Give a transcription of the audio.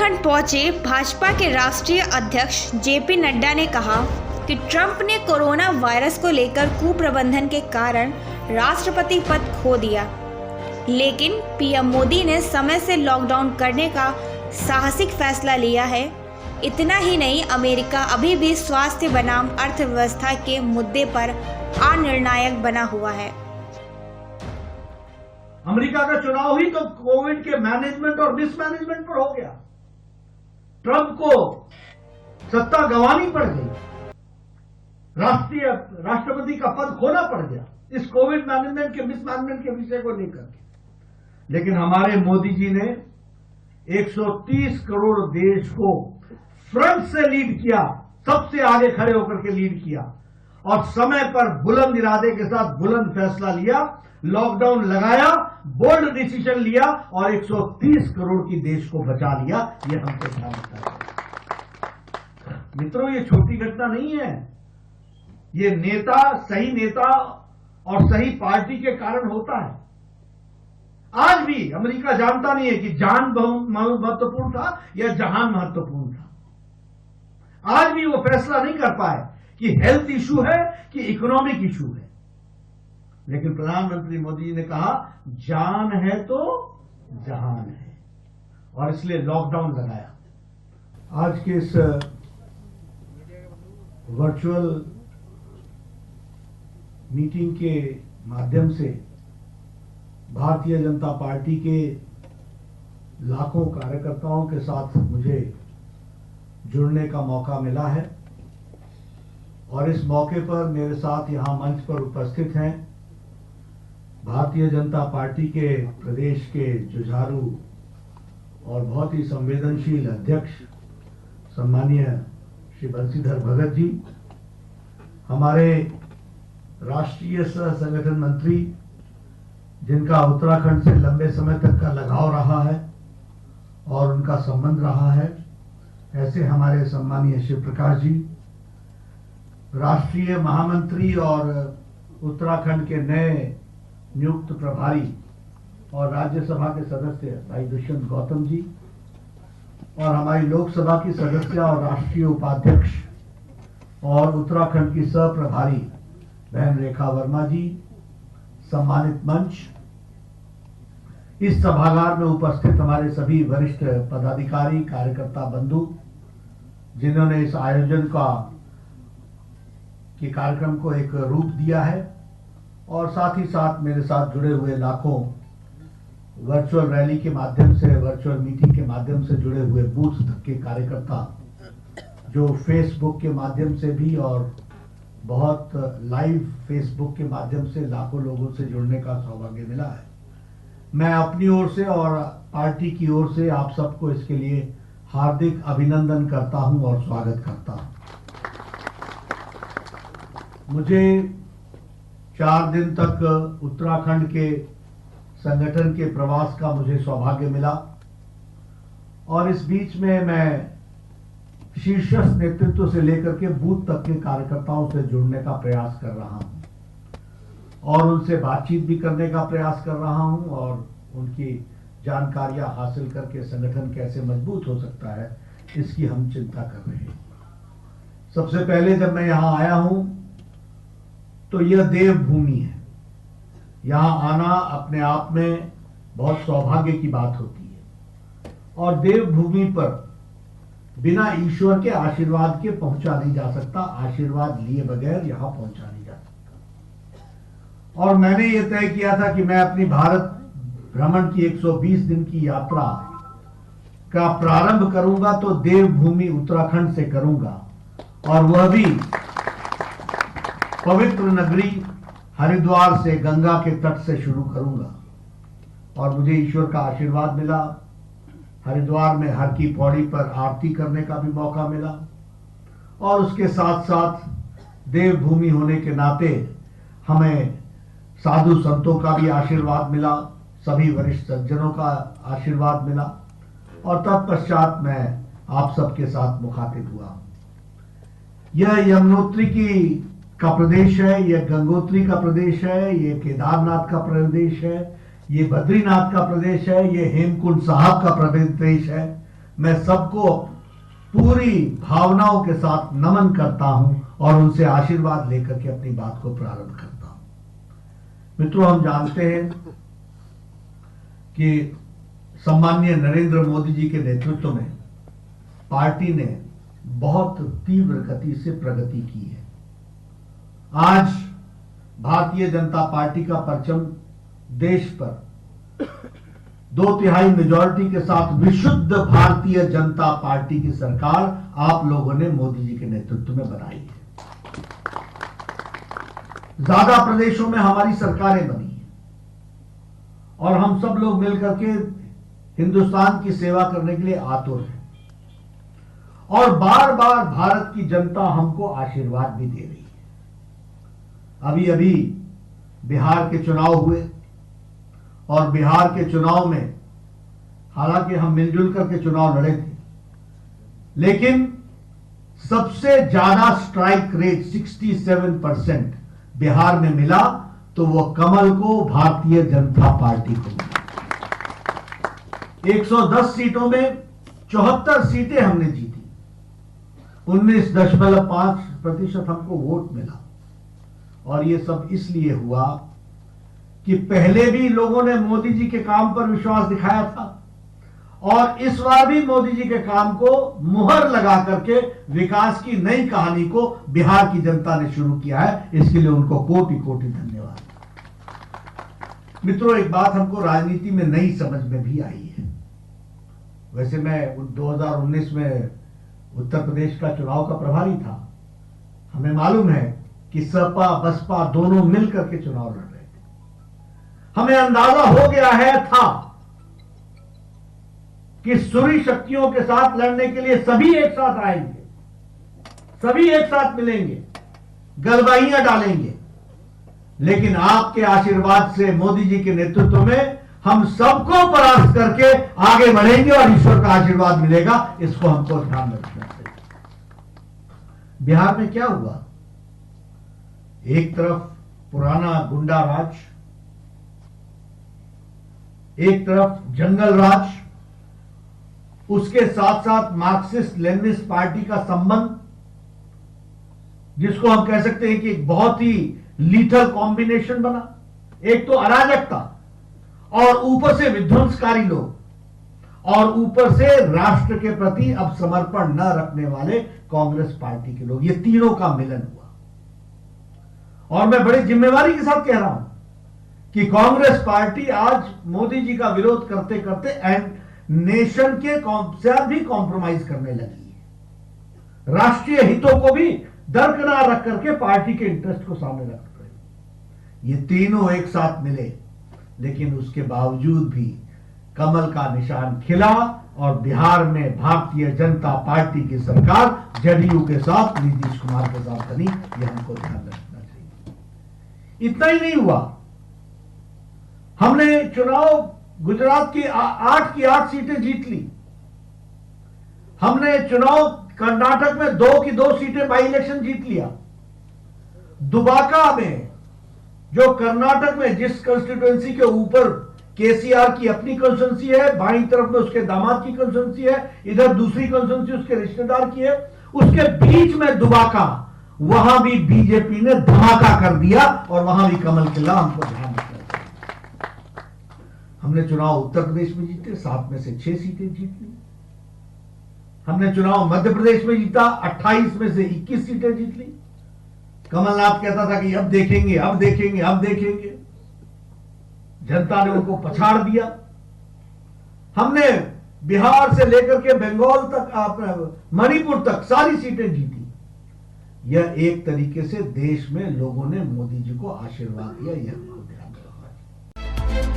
उत्तराखंड पहुंचे भाजपा के राष्ट्रीय अध्यक्ष जेपी नड्डा ने कहा कि ट्रंप ने कोरोना वायरस को लेकर कुप्रबंधन के कारण राष्ट्रपति पद खो दिया, लेकिन पीएम मोदी ने समय से लॉकडाउन करने का साहसिक फैसला लिया है। इतना ही नहीं, अमेरिका अभी भी स्वास्थ्य बनाम अर्थव्यवस्था के मुद्दे पर अनिर्णायक बना हुआ है। अमेरिका का चुनाव ही तो कोविड के मैनेजमेंट और मिसमैनेजमेंट पर हो गया। ट्रंप को सत्ता गंवानी पड़ गई, राष्ट्रपति का पद खोना पड़ गया इस कोविड मैनेजमेंट के मिसमैनेजमेंट के विषय को लेकर के। लेकिन हमारे मोदी जी ने 130 करोड़ देश को फ्रंट से लीड किया, सबसे आगे खड़े होकर के लीड किया और समय पर बुलंद इरादे के साथ बुलंद फैसला लिया, लॉकडाउन लगाया, बोल्ड डिसीजन लिया और 130 करोड़ की देश को बचा लिया। ये हमको ध्यान रखना है मित्रों, ये छोटी घटना नहीं है। ये सही नेता और सही पार्टी के कारण होता है। आज भी अमेरिका जानता नहीं है कि जान महत्वपूर्ण था या जहान महत्वपूर्ण था। आज भी वो फैसला नहीं कर पाए कि हेल्थ इशू है कि इकोनॉमिक इशू है। लेकिन प्रधानमंत्री मोदी जी ने कहा जान है तो जहान है और इसलिए लॉकडाउन लगाया। आज के इस वर्चुअल मीटिंग के माध्यम से भारतीय जनता पार्टी के लाखों कार्यकर्ताओं के साथ मुझे जुड़ने का मौका मिला है और इस मौके पर मेरे साथ यहां मंच पर उपस्थित हैं भारतीय जनता पार्टी के प्रदेश के जुझारू और बहुत ही संवेदनशील अध्यक्ष सम्मानीय श्री बंशीधर भगत जी, हमारे राष्ट्रीय सह संगठन मंत्री जिनका उत्तराखंड से लंबे समय तक का लगाव रहा है और उनका संबंध रहा है, ऐसे हमारे सम्मानीय शिव प्रकाश जी, राष्ट्रीय महामंत्री और उत्तराखंड के नए नियुक्त प्रभारी और राज्यसभा के सदस्य भाई दुष्यंत गौतम जी और हमारी लोकसभा की सदस्य और राष्ट्रीय उपाध्यक्ष और उत्तराखंड की सह प्रभारी बहन रेखा वर्मा जी, सम्मानित मंच, इस सभागार में उपस्थित हमारे सभी वरिष्ठ पदाधिकारी, कार्यकर्ता बंधु जिन्होंने इस आयोजन के कार्यक्रम को एक रूप दिया है और साथ ही साथ मेरे साथ जुड़े हुए लाखों वर्चुअल रैली के माध्यम से, वर्चुअल मीटिंग के माध्यम से जुड़े हुए बूथ तक के कार्यकर्ता जो फेसबुक के माध्यम से भी और बहुत लाइव फेसबुक के माध्यम से लाखों लोगों से जुड़ने का सौभाग्य मिला है। मैं अपनी ओर से और पार्टी की ओर से आप सबको इसके लिए हार्दिक अभिनंदन करता हूं और स्वागत करता हूं। मुझे 4 दिन तक उत्तराखंड के संगठन के प्रवास का मुझे सौभाग्य मिला और इस बीच में मैं शीर्षस्थ नेतृत्व से लेकर के बूथ तक के कार्यकर्ताओं से जुड़ने का प्रयास कर रहा हूं और उनसे बातचीत भी करने का प्रयास कर रहा हूं और उनकी जानकारियां हासिल करके संगठन कैसे मजबूत हो सकता है इसकी हम चिंता कर रहे हैं। सबसे पहले जब मैं यहां आया हूं तो यह देवभूमि है। यहां आना अपने आप में बहुत सौभाग्य की बात होती है और देवभूमि पर बिना ईश्वर के आशीर्वाद के पहुंचा नहीं जा सकता, आशीर्वाद लिए बगैर यहां पहुंचा नहीं जा सकता। और मैंने यह तय किया था कि मैं अपनी भारत भ्रमण की 120 दिन की यात्रा का प्रारंभ करूंगा तो देवभूमि उत्तराखंड से करूंगा और वह भी पवित्र नगरी हरिद्वार से, गंगा के तट से शुरू करूंगा। और मुझे ईश्वर का आशीर्वाद मिला, हरिद्वार में हर की पौड़ी पर आरती करने का भी मौका मिला और उसके साथ साथ देवभूमि होने के नाते हमें साधु संतों का भी आशीर्वाद मिला, सभी वरिष्ठ सज्जनों का आशीर्वाद मिला और तत्पश्चात मैं आप सबके साथ मुखातिब हुआ। यह यमुनोत्री का प्रदेश है, यह गंगोत्री का प्रदेश है, ये केदारनाथ का प्रदेश है, ये बद्रीनाथ का प्रदेश है, ये हेमकुंड साहब का प्रदेश है। मैं सबको पूरी भावनाओं के साथ नमन करता हूं और उनसे आशीर्वाद लेकर के अपनी बात को प्रारंभ करता हूं। मित्रों, हम जानते हैं कि सम्माननीय नरेंद्र मोदी जी के नेतृत्व में पार्टी ने बहुत तीव्र गति से प्रगति की है। आज भारतीय जनता पार्टी का परचम देश पर 2/3 मेजॉरिटी के साथ विशुद्ध भारतीय जनता पार्टी की सरकार आप लोगों ने मोदी जी के नेतृत्व में बनाई है। ज्यादा प्रदेशों में हमारी सरकारें बनी हैं और हम सब लोग मिलकर के हिंदुस्तान की सेवा करने के लिए आतुर हैं और बार बार भारत की जनता हमको आशीर्वाद भी दे रही है। अभी अभी बिहार के चुनाव हुए और बिहार के चुनाव में हालांकि हम मिलजुल करके चुनाव लड़े थे, लेकिन सबसे ज्यादा स्ट्राइक रेट 67% बिहार में मिला तो वो कमल को, भारतीय जनता पार्टी को मिला। 110 सीटों में 74 सीटें हमने जीती, 19.5% हमको वोट मिला। और ये सब इसलिए हुआ कि पहले भी लोगों ने मोदी जी के काम पर विश्वास दिखाया था और इस बार भी मोदी जी के काम को मुहर लगा करके विकास की नई कहानी को बिहार की जनता ने शुरू किया है। इसके लिए उनको कोटि कोटि धन्यवाद। मित्रों, एक बात हमको राजनीति में नई समझ में भी आई है। वैसे मैं 2019 में उत्तर प्रदेश का चुनाव का प्रभारी था। हमें मालूम है कि सपा बसपा दोनों मिलकर के चुनाव लड़ रहे थे। हमें अंदाजा हो गया था कि सूरी शक्तियों के साथ लड़ने के लिए सभी एक साथ आएंगे, सभी एक साथ मिलेंगे, गलबाइयां डालेंगे। लेकिन आपके आशीर्वाद से मोदी जी के नेतृत्व में हम सबको परास्त करके आगे बढ़ेंगे और ईश्वर का आशीर्वाद मिलेगा। इसको हमको ध्यान में रखना चाहिए। बिहार में क्या हुआ? एक तरफ पुराना गुंडा राज, एक तरफ जंगल राज, उसके साथ साथ मार्क्सिस्ट लेनिनिस्ट पार्टी का संबंध, जिसको हम कह सकते हैं कि एक बहुत ही लीथल कॉम्बिनेशन बना। एक तो अराजकता और ऊपर से विध्वंसकारी लोग और ऊपर से राष्ट्र के प्रति अब समर्पण न रखने वाले कांग्रेस पार्टी के लोग, ये तीनों का मिलन हुआ। और मैं बड़ी जिम्मेवारी के साथ कह रहा हूं कि कांग्रेस पार्टी आज मोदी जी का विरोध करते करते एंड नेशन के साथ भी कॉम्प्रोमाइज करने लगी है। राष्ट्रीय हितों को भी दरकिनार रख करके पार्टी के इंटरेस्ट को सामने रख रहे हैं। ये तीनों एक साथ मिले, लेकिन उसके बावजूद भी कमल का निशान खिला और बिहार में भारतीय जनता पार्टी की सरकार जदयू के साथ, नीतीश कुमार के साथ बनी। यह हमको ध्यान रखना चाहिए। इतना ही नहीं हुआ, हमने चुनाव गुजरात की 8 की 8 सीटें जीत ली। हमने चुनाव कर्नाटक में 2 की 2 सीटें बाई इलेक्शन जीत लिया। दुबाका में, जो कर्नाटक में जिस कंस्टिट्यूएंसी के ऊपर केसीआर की अपनी कंस्टिट्यूएंसी है, बाईं तरफ में उसके दामाद की कंस्टिट्यूएंसी है, इधर दूसरी कंस्टिट्यूएंसी उसके रिश्तेदार की है, उसके बीच में दुबाका, वहां भी बीजेपी ने धमाका कर दिया और वहां भी कमल खिला। हमको ध्यान रखना चाहिए। हमने चुनाव उत्तर प्रदेश में जीते, 7 में से 6 सीटें जीत ली। हमने चुनाव मध्य प्रदेश में जीता, 28 में से 21 सीटें जीत ली। कमलनाथ कहता था कि अब देखेंगे, अब देखेंगे, अब देखेंगे। जनता ने उनको पछाड़ दिया। हमने बिहार से लेकर के बंगाल तक, मणिपुर तक सारी सीटें जीती। यह एक तरीके से देश में लोगों ने मोदी जी को आशीर्वाद दिया। यह हमको ध्यान रखना चाहिए।